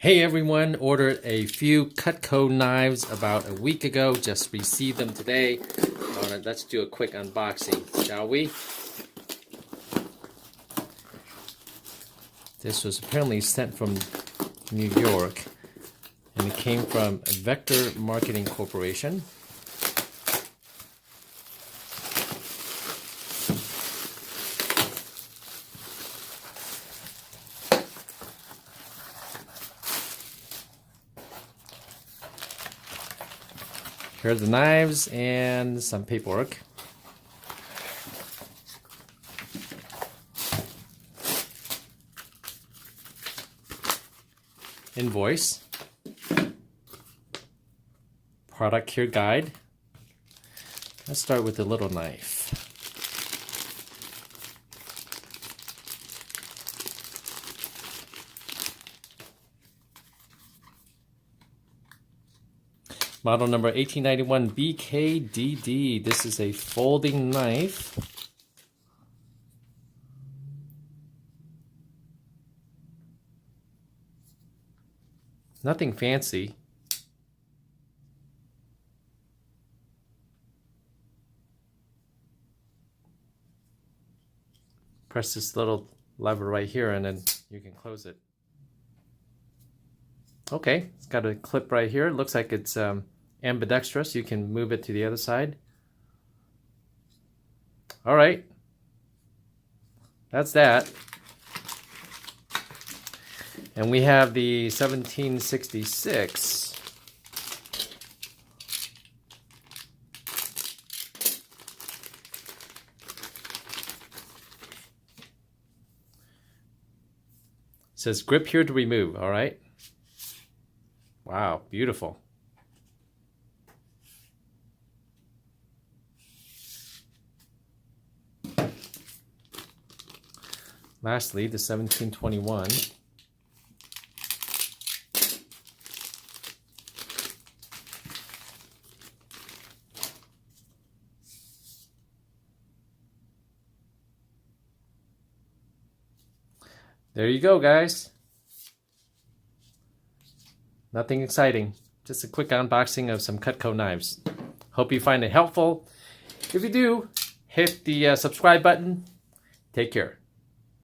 Hey everyone, ordered a few Cutco knives about a week ago, just received them today. Let's do a quick unboxing, shall we? This was apparently sent from New York, and it came from Vector Marketing Corporation. Here are the knives and some paperwork. Invoice. Product here guide. Let's start with the little knife. Model number 1891BKDD. This is a folding knife. Nothing fancy. Press this little lever right here and then you can close it. Okay, it's got a clip right here. It looks like it's ambidextrous. You can move it to the other side. All right, that's that. And we have the 1766. It says grip here to remove, all right? Wow, beautiful. Lastly, the 1721. There you go, guys. Nothing exciting, just a quick unboxing of some Cutco knives. Hope you find it helpful. If you do, hit the subscribe button. Take care.